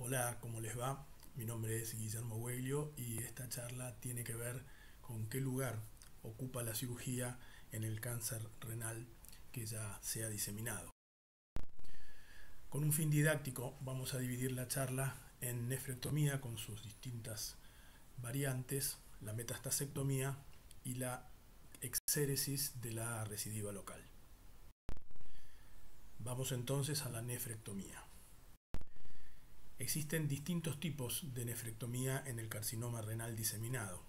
Hola, ¿cómo les va? Mi nombre es Guillermo Huelio y esta charla tiene que ver con qué lugar ocupa la cirugía en el cáncer renal que ya se ha diseminado. Con un fin didáctico vamos a dividir la charla en nefrectomía con sus distintas variantes, la metastasectomía y la exéresis de la recidiva local. Vamos entonces a la nefrectomía. Existen distintos tipos de nefrectomía en el carcinoma renal diseminado.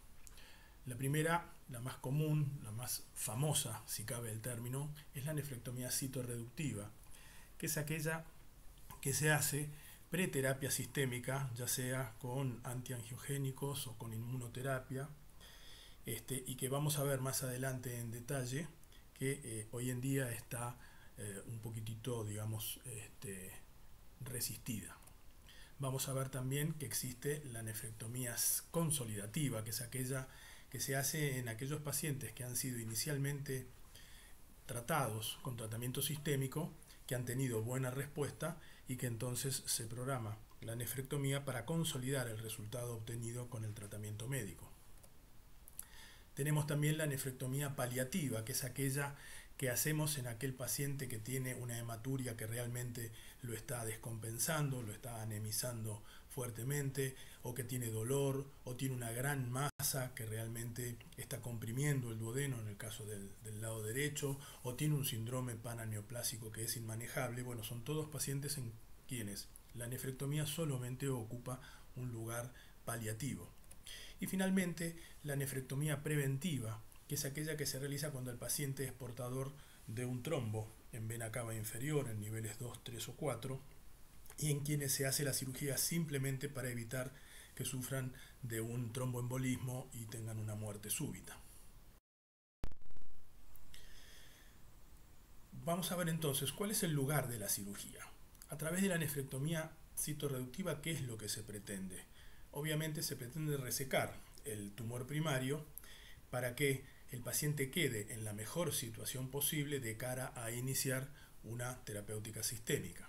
La primera, la más común, la más famosa, si cabe el término, es la nefrectomía citorreductiva, que es aquella que se hace preterapia sistémica, ya sea con antiangiogénicos o con inmunoterapia, y que vamos a ver más adelante en detalle, que hoy en día está un poquitito, digamos, resistida. Vamos a ver también que existe la nefrectomía consolidativa, que es aquella que se hace en aquellos pacientes que han sido inicialmente tratados con tratamiento sistémico, que han tenido buena respuesta y que entonces se programa la nefrectomía para consolidar el resultado obtenido con el tratamiento médico. Tenemos también la nefrectomía paliativa, que es aquella que hacemos en aquel paciente que tiene una hematuria que realmente lo está descompensando, lo está anemizando fuertemente, o que tiene dolor, o tiene una gran masa que realmente está comprimiendo el duodeno en el caso del lado derecho, o tiene un síndrome paraneoplásico que es inmanejable. Bueno, son todos pacientes en quienes la nefrectomía solamente ocupa un lugar paliativo. Y finalmente, la nefrectomía preventiva, que es aquella que se realiza cuando el paciente es portador de un trombo en vena cava inferior en niveles 2, 3 o 4, y en quienes se hace la cirugía simplemente para evitar que sufran de un tromboembolismo y tengan una muerte súbita. Vamos a ver entonces cuál es el lugar de la cirugía. A través de la nefrectomía citorreductiva, ¿qué es lo que se pretende? Obviamente se pretende resecar el tumor primario para que el paciente quede en la mejor situación posible de cara a iniciar una terapéutica sistémica.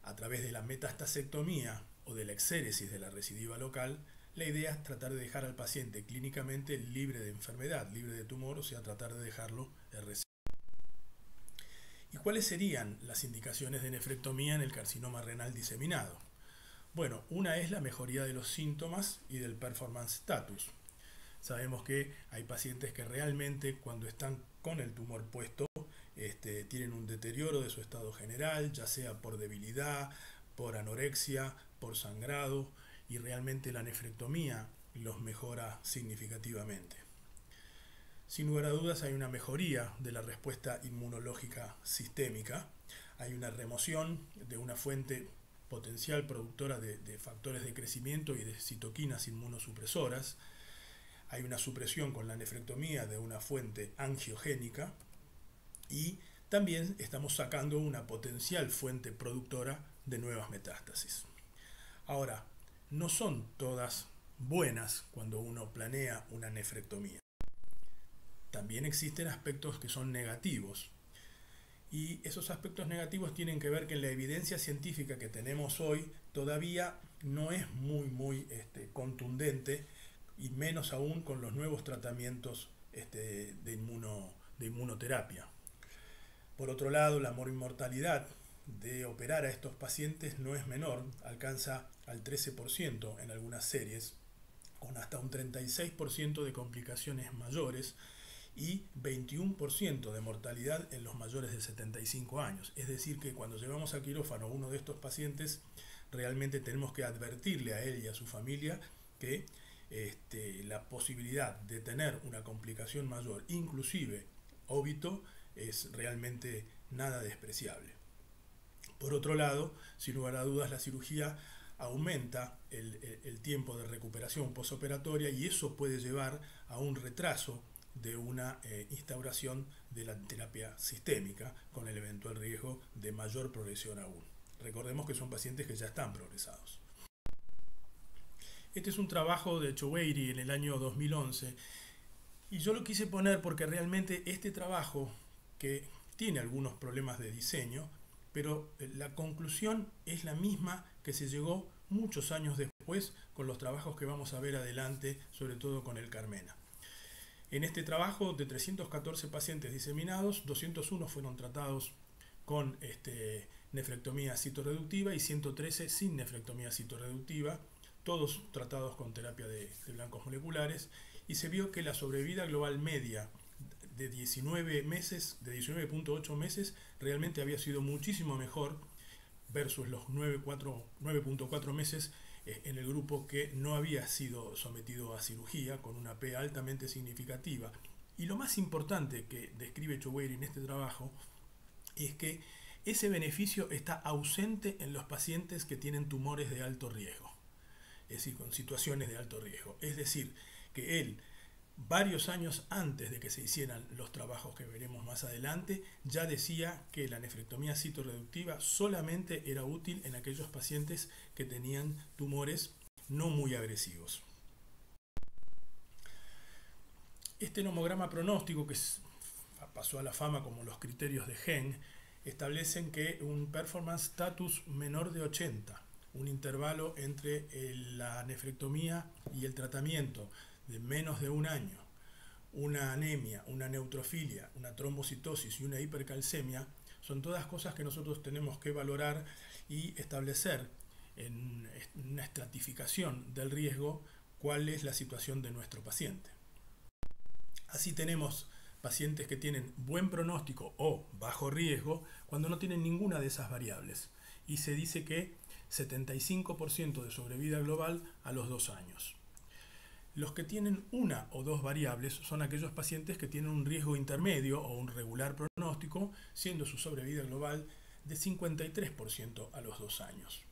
A través de la metastasectomía o de la exéresis de la recidiva local, la idea es tratar de dejar al paciente clínicamente libre de enfermedad, libre de tumor, o sea, tratar de dejarlo RC. ¿Y cuáles serían las indicaciones de nefrectomía en el carcinoma renal diseminado? Bueno, una es la mejoría de los síntomas y del performance status. Sabemos que hay pacientes que realmente cuando están con el tumor puesto tienen un deterioro de su estado general, ya sea por debilidad, por anorexia, por sangrado, y realmente la nefrectomía los mejora significativamente. Sin lugar a dudas hay una mejoría de la respuesta inmunológica sistémica, hay una remoción de una fuente potencial productora de factores de crecimiento y de citoquinas inmunosupresoras. Hay una supresión con la nefrectomía de una fuente angiogénica y también estamos sacando una potencial fuente productora de nuevas metástasis. Ahora, no son todas buenas cuando uno planea una nefrectomía. También existen aspectos que son negativos. Y esos aspectos negativos tienen que ver que la evidencia científica que tenemos hoy todavía no es muy contundente, y menos aún con los nuevos tratamientos de inmunoterapia. Por otro lado, la mortalidad de operar a estos pacientes no es menor, alcanza al 13% en algunas series, con hasta un 36% de complicaciones mayores y 21% de mortalidad en los mayores de 75 años. Es decir, que cuando llevamos a quirófano a uno de estos pacientes, realmente tenemos que advertirle a él y a su familia que la posibilidad de tener una complicación mayor, inclusive óbito, es realmente nada despreciable. Por otro lado, sin lugar a dudas, la cirugía aumenta el tiempo de recuperación posoperatoria y eso puede llevar a un retraso de una instauración de la terapia sistémica, con el eventual riesgo de mayor progresión aún. Recordemos que son pacientes que ya están progresados. Este es un trabajo de Choueiri en el año 2011 y yo lo quise poner porque realmente este trabajo, que tiene algunos problemas de diseño, pero la conclusión es la misma que se llegó muchos años después con los trabajos que vamos a ver adelante, sobre todo con el Carmena. En este trabajo, de 314 pacientes diseminados, 201 fueron tratados con nefrectomía citorreductiva y 113 sin nefrectomía citorreductiva, todos tratados con terapia de blancos moleculares, y se vio que la sobrevida global media de 19 meses, de 19.8 meses, realmente había sido muchísimo mejor versus los 9.4 meses en el grupo que no había sido sometido a cirugía, con una P altamente significativa. Y lo más importante que describe Choueiri en este trabajo es que ese beneficio está ausente en los pacientes que tienen tumores de alto riesgo, es decir, con situaciones de alto riesgo. Es decir, que él, varios años antes de que se hicieran los trabajos que veremos más adelante, ya decía que la nefrectomía citorreductiva solamente era útil en aquellos pacientes que tenían tumores no muy agresivos. Este nomograma pronóstico, que pasó a la fama como los criterios de Genn, establecen que un performance status menor de 80, un intervalo entre la nefrectomía y el tratamiento de menos de un año, una anemia, una neutrofilia, una trombocitosis y una hipercalcemia, son todas cosas que nosotros tenemos que valorar y establecer en una estratificación del riesgo cuál es la situación de nuestro paciente. Así tenemos pacientes que tienen buen pronóstico o bajo riesgo cuando no tienen ninguna de esas variables, y se dice que 75% de sobrevida global a los 2 años. Los que tienen una o dos variables son aquellos pacientes que tienen un riesgo intermedio o un regular pronóstico, siendo su sobrevida global de 53% a los 2 años.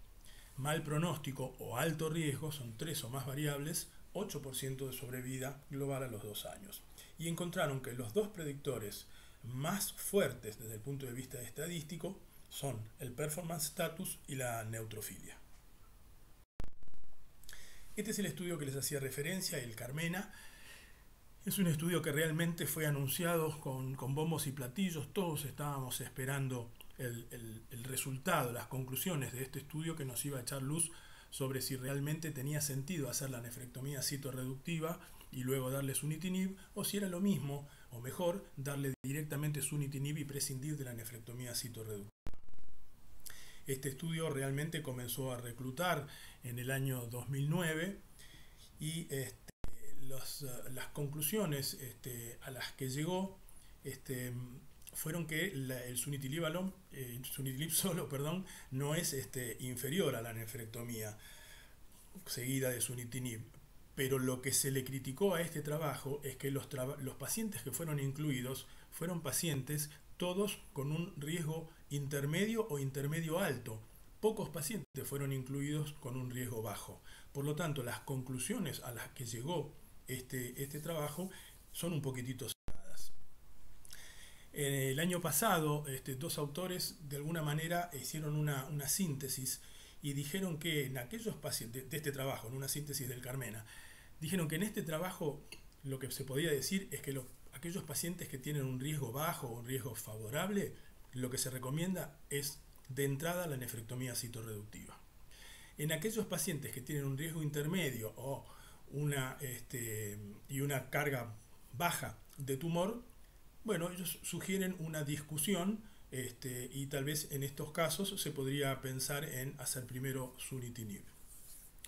Mal pronóstico o alto riesgo son 3 o más variables, 8% de sobrevida global a los 2 años. Y encontraron que los dos predictores más fuertes desde el punto de vista estadístico son el performance status y la neutrofilia. Este es el estudio que les hacía referencia, el Carmena. Es un estudio que realmente fue anunciado con bombos y platillos. Todos estábamos esperando el resultado, las conclusiones de este estudio que nos iba a echar luz sobre si realmente tenía sentido hacer la nefrectomía citorreductiva y luego darle sunitinib, o si era lo mismo o mejor darle directamente sunitinib y prescindir de la nefrectomía citorreductiva. Este estudio realmente comenzó a reclutar en el año 2009 y las conclusiones a las que llegó fueron que el sunitinib solo, no es inferior a la nefrectomía seguida de sunitinib. Pero lo que se le criticó a este trabajo es que los pacientes que fueron incluidos fueron pacientes todos con un riesgo intermedio o intermedio alto. Pocos pacientes fueron incluidos con un riesgo bajo. Por lo tanto, las conclusiones a las que llegó este trabajo son un poquitito cerradas. El año pasado, dos autores de alguna manera hicieron una síntesis y dijeron que en aquellos pacientes de este trabajo, en una síntesis del Carmena, dijeron que en este trabajo lo que se podía decir es que aquellos pacientes que tienen un riesgo bajo o un riesgo favorable, lo que se recomienda es de entrada la nefrectomía citorreductiva. En aquellos pacientes que tienen un riesgo intermedio o una carga baja de tumor, bueno, ellos sugieren una discusión y tal vez en estos casos se podría pensar en hacer primero sunitinib.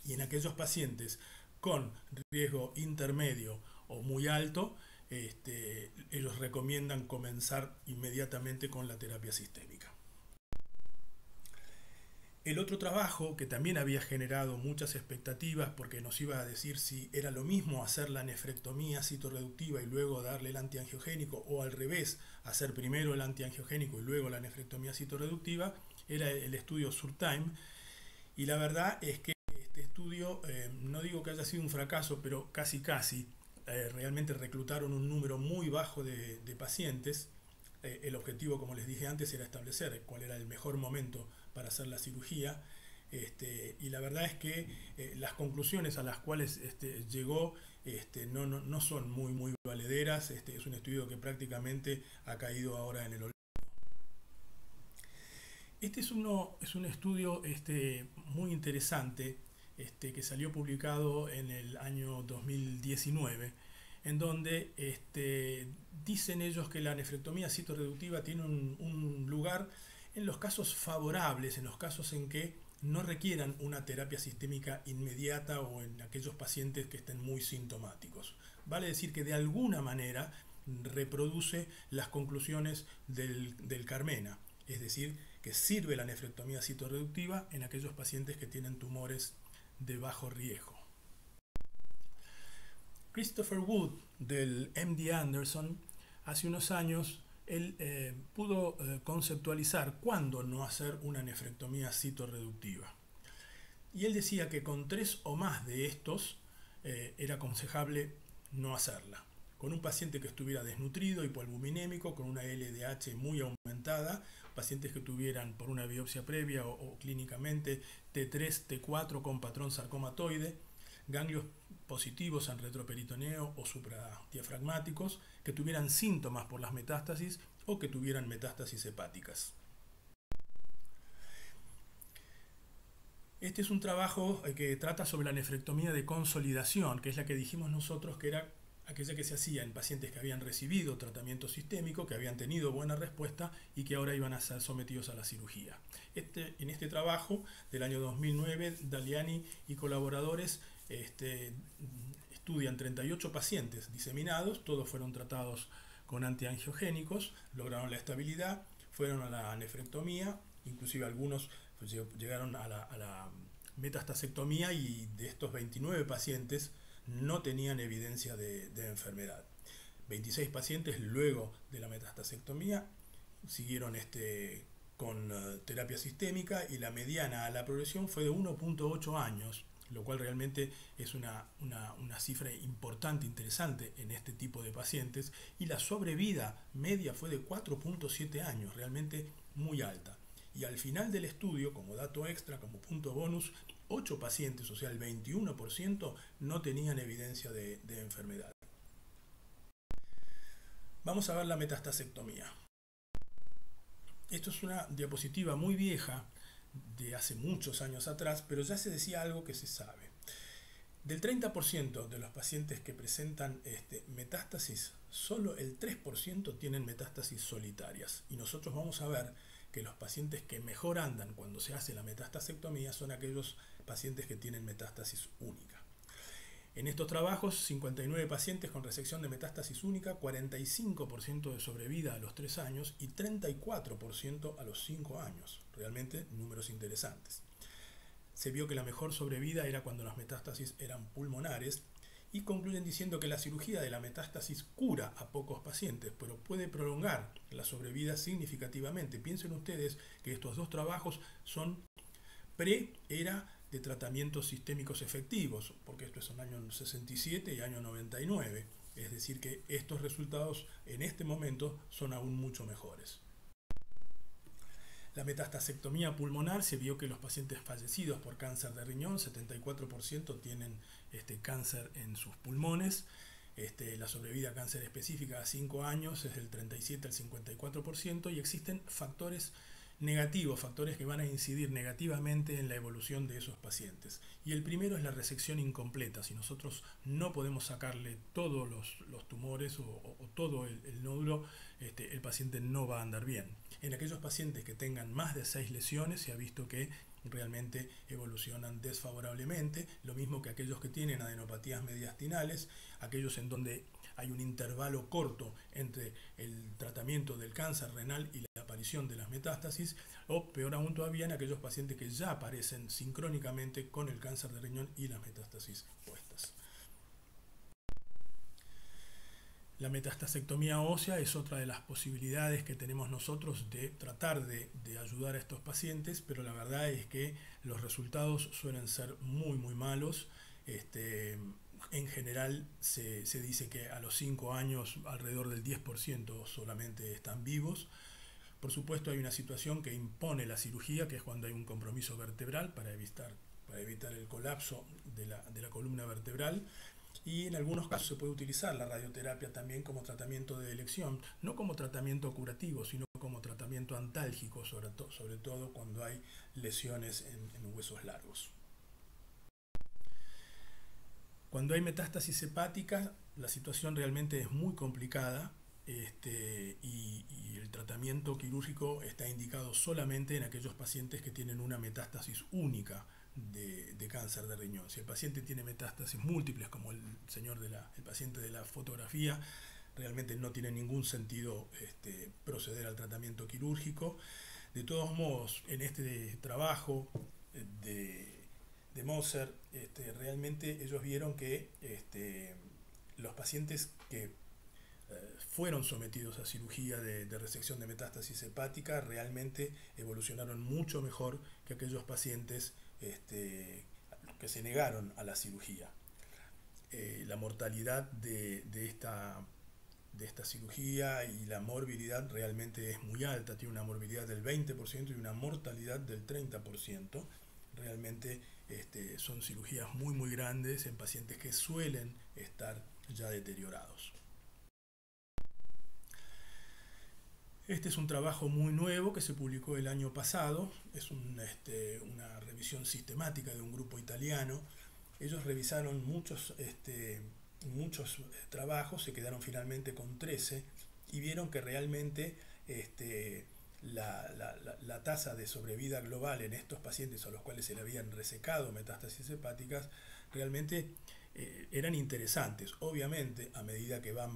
Y en aquellos pacientes con riesgo intermedio o muy alto, ellos recomiendan comenzar inmediatamente con la terapia sistémica. El otro trabajo que también había generado muchas expectativas porque nos iba a decir si era lo mismo hacer la nefrectomía citorreductiva y luego darle el antiangiogénico, o al revés, hacer primero el antiangiogénico y luego la nefrectomía citorreductiva, era el estudio Surtime. Y la verdad es que este estudio, no digo que haya sido un fracaso, pero casi, realmente reclutaron un número muy bajo de pacientes. El objetivo, como les dije antes, era establecer cuál era el mejor momento para hacer la cirugía, y la verdad es que las conclusiones a las cuales llegó no son muy valederas. Es un estudio que prácticamente ha caído ahora en el olvido. Este es un estudio muy interesante que salió publicado en el año 2019, en donde dicen ellos que la nefrectomía citorreductiva tiene un lugar en los casos favorables, en los casos en que no requieran una terapia sistémica inmediata o en aquellos pacientes que estén muy sintomáticos. Vale decir que de alguna manera reproduce las conclusiones del Carmena, es decir, que sirve la nefrectomía citorreductiva en aquellos pacientes que tienen tumores de bajo riesgo. Christopher Wood del MD Anderson, hace unos años, él pudo conceptualizar cuándo no hacer una nefrectomía citorreductiva. Y él decía que con 3 o más de estos era aconsejable no hacerla. Con un paciente que estuviera desnutrido, hipoalbuminémico, con una LDH muy aumentada, pacientes que tuvieran por una biopsia previa o clínicamente T3, T4 con patrón sarcomatoide, ganglios positivos en retroperitoneo o supradiafragmáticos, que tuvieran síntomas por las metástasis o que tuvieran metástasis hepáticas. Este es un trabajo que trata sobre la nefrectomía de consolidación, que es la que dijimos nosotros que era aquella que se hacía en pacientes que habían recibido tratamiento sistémico, que habían tenido buena respuesta y que ahora iban a ser sometidos a la cirugía. En este trabajo del año 2009, Daliani y colaboradores estudian 38 pacientes diseminados, todos fueron tratados con antiangiogénicos, lograron la estabilidad, fueron a la nefrectomía, inclusive algunos llegaron a la metastasectomía, y de estos 29 pacientes no tenían evidencia de enfermedad. 26 pacientes luego de la metastasectomía siguieron con terapia sistémica, y la mediana a la progresión fue de 1.8 años, lo cual realmente es una cifra importante, interesante en este tipo de pacientes, y la sobrevida media fue de 4.7 años, realmente muy alta. Y al final del estudio, como dato extra, como punto bonus, 8 pacientes, o sea el 21%, no tenían evidencia de enfermedad. Vamos a ver la metastasectomía. Esto es una diapositiva muy vieja, de hace muchos años atrás, pero ya se decía algo que se sabe. Del 30% de los pacientes que presentan metástasis, solo el 3% tienen metástasis solitarias. Y nosotros vamos a ver que los pacientes que mejor andan cuando se hace la metastasectomía son aquellos pacientes que tienen metástasis única. En estos trabajos, 59 pacientes con resección de metástasis única, 45% de sobrevida a los 3 años y 34% a los 5 años. Realmente números interesantes. Se vio que la mejor sobrevida era cuando las metástasis eran pulmonares, y concluyen diciendo que la cirugía de la metástasis cura a pocos pacientes, pero puede prolongar la sobrevida significativamente. Piensen ustedes que estos dos trabajos son pre-era de tratamientos sistémicos efectivos, porque esto es en el año 67 y año 99, es decir que estos resultados en este momento son aún mucho mejores. La metastasectomía pulmonar, se vio que los pacientes fallecidos por cáncer de riñón, 74% tienen cáncer en sus pulmones. La sobrevida a cáncer específica a 5 años es del 37 al 54%, y existen factores negativos, factores que van a incidir negativamente en la evolución de esos pacientes. Y el primero es la resección incompleta. Si nosotros no podemos sacarle todos los tumores o todo el nódulo, el paciente no va a andar bien. En aquellos pacientes que tengan más de 6 lesiones se ha visto que realmente evolucionan desfavorablemente, lo mismo que aquellos que tienen adenopatías mediastinales, aquellos en donde hay un intervalo corto entre el tratamiento del cáncer renal y la aparición de las metástasis, o peor aún todavía en aquellos pacientes que ya aparecen sincrónicamente con el cáncer de riñón y las metástasis puestas. La metastasectomía ósea es otra de las posibilidades que tenemos nosotros de tratar de ayudar a estos pacientes, pero la verdad es que los resultados suelen ser muy malos. En general se dice que a los 5 años alrededor del 10% solamente están vivos. Por supuesto hay una situación que impone la cirugía, que es cuando hay un compromiso vertebral para evitar el colapso de la columna vertebral. Y en algunos casos se puede utilizar la radioterapia también como tratamiento de elección, no como tratamiento curativo, sino como como tratamiento antálgico, sobre todo cuando hay lesiones en huesos largos. Cuando hay metástasis hepática, la situación realmente es muy complicada, y el tratamiento quirúrgico está indicado solamente en aquellos pacientes que tienen una metástasis única de cáncer de riñón. Si el paciente tiene metástasis múltiples, como el paciente de la fotografía, realmente no tiene ningún sentido proceder al tratamiento quirúrgico. De todos modos, en este trabajo de Moser, realmente ellos vieron que los pacientes que fueron sometidos a cirugía de resección de metástasis hepática realmente evolucionaron mucho mejor que aquellos pacientes que se negaron a la cirugía. La mortalidad de esta cirugía y la morbilidad realmente es muy alta, tiene una morbilidad del 20% y una mortalidad del 30%. Realmente son cirugías muy grandes en pacientes que suelen estar ya deteriorados. Este es un trabajo muy nuevo que se publicó el año pasado, es una revisión sistemática de un grupo italiano. Ellos revisaron muchos trabajos, se quedaron finalmente con 13 y vieron que realmente la tasa de sobrevida global en estos pacientes a los cuales se le habían resecado metástasis hepáticas realmente eran interesantes. Obviamente, a medida que van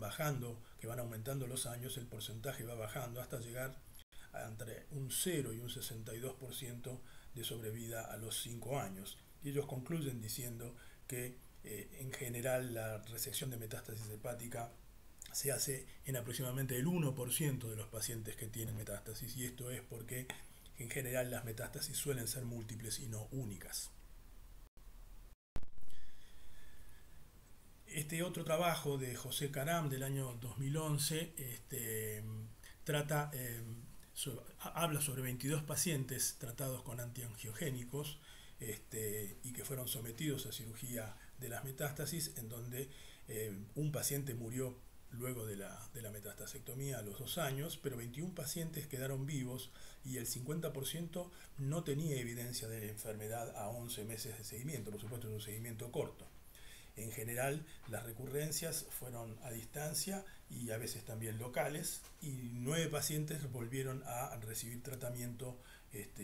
aumentando los años, el porcentaje va bajando hasta llegar a entre un 0 y un 62% de sobrevida a los 5 años. Y ellos concluyen diciendo que en general la resección de metástasis hepática se hace en aproximadamente el 1% de los pacientes que tienen metástasis, y esto es porque en general las metástasis suelen ser múltiples y no únicas. Este otro trabajo de José Caram del año 2011 habla sobre 22 pacientes tratados con antiangiogénicos y que fueron sometidos a cirugía de las metástasis, en donde un paciente murió luego de la metastasectomía a los 2 años, pero 21 pacientes quedaron vivos y el 50% no tenía evidencia de enfermedad a 11 meses de seguimiento. Por supuesto, es un seguimiento corto. En general, las recurrencias fueron a distancia y a veces también locales, y 9 pacientes volvieron a recibir tratamiento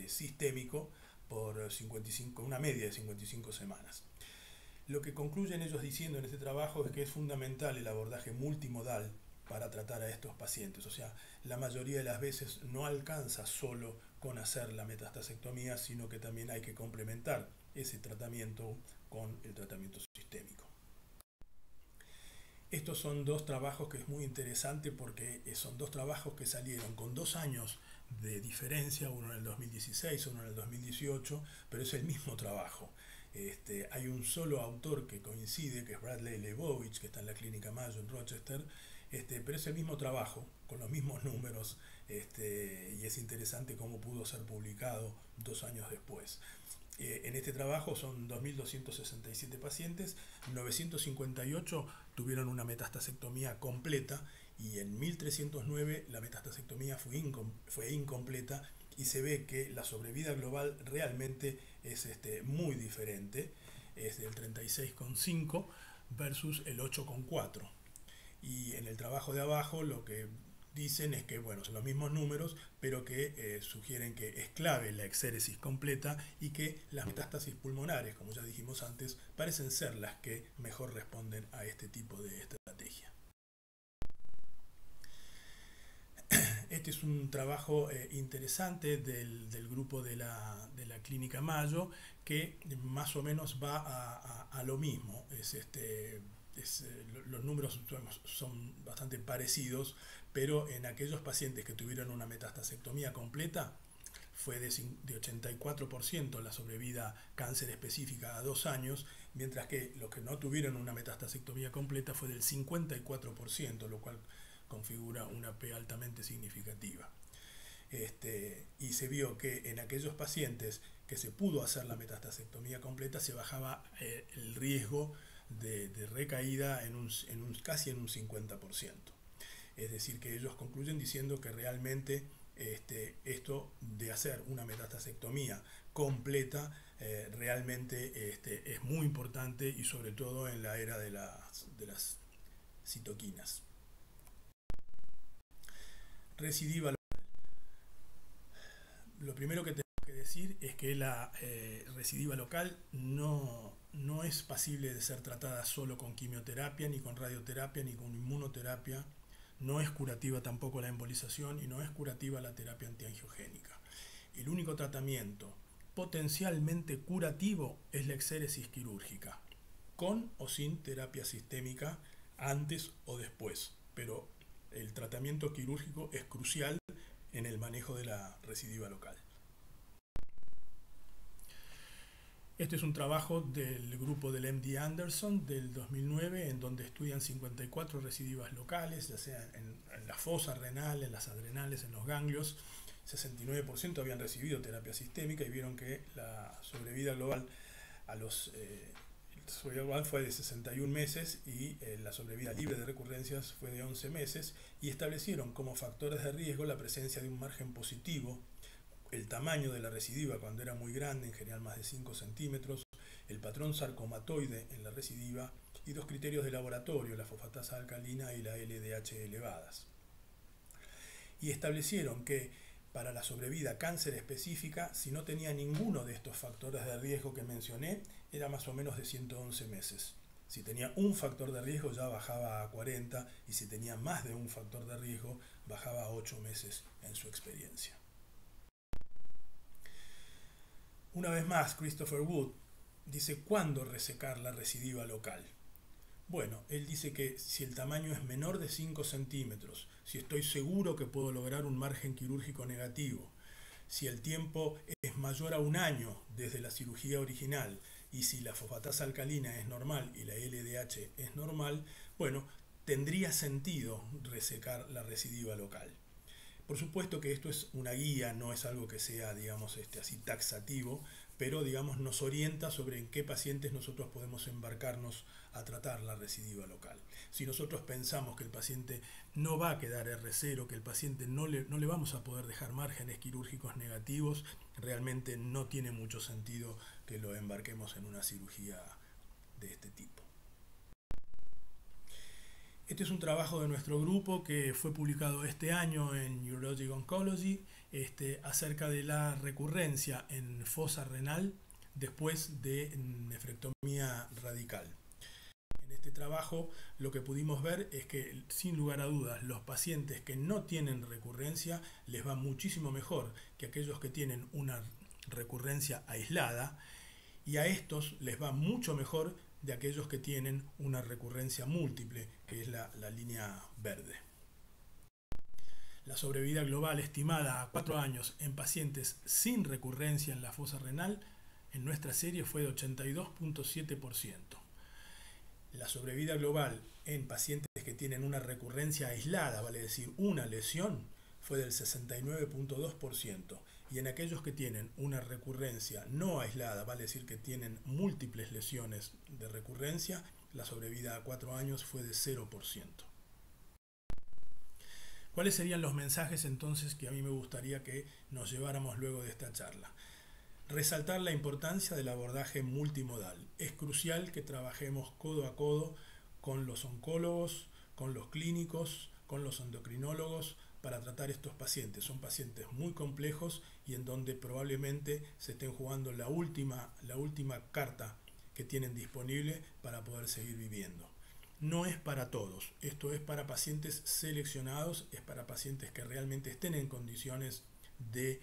sistémico por una media de 55 semanas. Lo que concluyen ellos diciendo en este trabajo es que es fundamental el abordaje multimodal para tratar a estos pacientes. O sea, la mayoría de las veces no alcanza solo con hacer la metastasectomía, sino que también hay que complementar ese tratamiento con el tratamiento sistémico. Estos son 2 trabajos que es muy interesante porque son 2 trabajos que salieron con 2 años de diferencia, uno en el 2016, uno en el 2018, pero es el mismo trabajo. Hay un solo autor que coincide, que es Bradley Leibovich, que está en la Clínica Mayo en Rochester, pero es el mismo trabajo, con los mismos números, y es interesante cómo pudo ser publicado 2 años después. En este trabajo son 2.267 pacientes, 958 tuvieron una metastasectomía completa y en 1.309 la metastasectomía fue incompleta, y se ve que la sobrevida global realmente es muy diferente, es del 36,5 versus el 8,4. Y en el trabajo de abajo lo que dicen es que, bueno, son los mismos números, pero que sugieren que es clave la exéresis completa y que las metástasis pulmonares, como ya dijimos antes, parecen ser las que mejor responden a este tipo de estrategia. Este es un trabajo interesante del grupo de la Clínica Mayo, que más o menos va a lo mismo. Los números son bastante parecidos, pero en aquellos pacientes que tuvieron una metastasectomía completa fue de 84% la sobrevida cáncer específica a 2 años, mientras que los que no tuvieron una metastasectomía completa fue del 54%, lo cual configura una P altamente significativa. Y se vio que en aquellos pacientes que se pudo hacer la metastasectomía completa se bajaba el riesgo de recaída casi en un 50%. Es decir, que ellos concluyen diciendo que realmente esto de hacer una metastasectomía completa realmente es muy importante, y sobre todo en la era de las citoquinas. Recidiva local. Lo primero que tenemos que decir es que la recidiva local no es pasible de ser tratada solo con quimioterapia, ni con radioterapia, ni con inmunoterapia. No es curativa tampoco la embolización y no es curativa la terapia antiangiogénica. El único tratamiento potencialmente curativo es la exéresis quirúrgica, con o sin terapia sistémica antes o después, pero el tratamiento quirúrgico es crucial en el manejo de la recidiva local. Este es un trabajo del grupo del MD Anderson del 2009, en donde estudian 54 recidivas locales, ya sea en la fosa renal, en las adrenales, en los ganglios. 69% habían recibido terapia sistémica y vieron que la sobrevida global fue de 61 meses y la sobrevida libre de recurrencias fue de 11 meses, y establecieron como factores de riesgo la presencia de un margen positivo, el tamaño de la recidiva cuando era muy grande, en general más de 5 centímetros, el patrón sarcomatoide en la recidiva y dos criterios de laboratorio, la fosfatasa alcalina y la LDH elevadas. Y establecieron que para la sobrevida cáncer específica, si no tenía ninguno de estos factores de riesgo que mencioné, era más o menos de 111 meses. Si tenía un factor de riesgo ya bajaba a 40, y si tenía más de un factor de riesgo bajaba a 8 meses en su experiencia. Una vez más, Christopher Wood dice cuándo resecar la recidiva local. Bueno, él dice que si el tamaño es menor de 5 centímetros, si estoy seguro que puedo lograr un margen quirúrgico negativo, si el tiempo es mayor a 1 año desde la cirugía original, y si la fosfatasa alcalina es normal y la LDH es normal, bueno, tendría sentido resecar la recidiva local. Por supuesto que esto es una guía, no es algo que sea, digamos, así taxativo, pero, digamos, nos orienta sobre en qué pacientes nosotros podemos embarcarnos a tratar la recidiva local. Si nosotros pensamos que el paciente no va a quedar R0, que el paciente no le vamos a poder dejar márgenes quirúrgicos negativos, realmente no tiene mucho sentido que lo embarquemos en una cirugía de este tipo. Este es un trabajo de nuestro grupo que fue publicado este año en Urologic Oncology, acerca de la recurrencia en fosa renal después de nefrectomía radical. En este trabajo lo que pudimos ver es que, sin lugar a dudas, los pacientes que no tienen recurrencia les va muchísimo mejor que aquellos que tienen una recurrencia aislada, y a estos les va mucho mejor de aquellos que tienen una recurrencia múltiple, que es la línea verde. La sobrevida global estimada a 4 años en pacientes sin recurrencia en la fosa renal en nuestra serie fue de 82.7%. La sobrevida global en pacientes que tienen una recurrencia aislada, vale decir una lesión, fue del 69.2%, y en aquellos que tienen una recurrencia no aislada, vale decir que tienen múltiples lesiones de recurrencia, la sobrevida a 4 años fue de 0%. ¿Cuáles serían los mensajes entonces que a mí me gustaría que nos lleváramos luego de esta charla? Resaltar la importancia del abordaje multimodal. Es crucial que trabajemos codo a codo con los oncólogos, con los clínicos, con los endocrinólogos, para tratar estos pacientes. Son pacientes muy complejos y en donde probablemente se estén jugando la última carta que tienen disponible para poder seguir viviendo. No es para todos, esto es para pacientes seleccionados, es para pacientes que realmente estén en condiciones de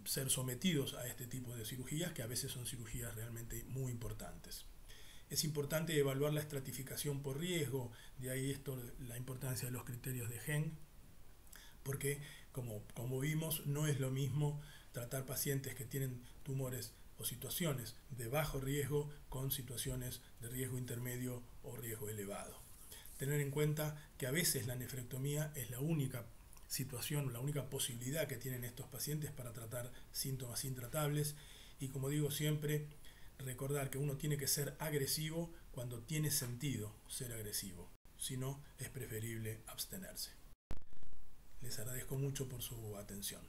ser sometidos a este tipo de cirugías, que a veces son cirugías realmente muy importantes. Es importante evaluar la estratificación por riesgo, de ahí la importancia de los criterios de Henn, porque como vimos, no es lo mismo tratar pacientes que tienen tumores o situaciones de bajo riesgo con situaciones de riesgo intermedio o riesgo elevado. Tener en cuenta que a veces la nefrectomía es la única situación, la única posibilidad que tienen estos pacientes para tratar síntomas intratables, y, como digo siempre, recordar que uno tiene que ser agresivo cuando tiene sentido ser agresivo, si no es preferible abstenerse. Les agradezco mucho por su atención.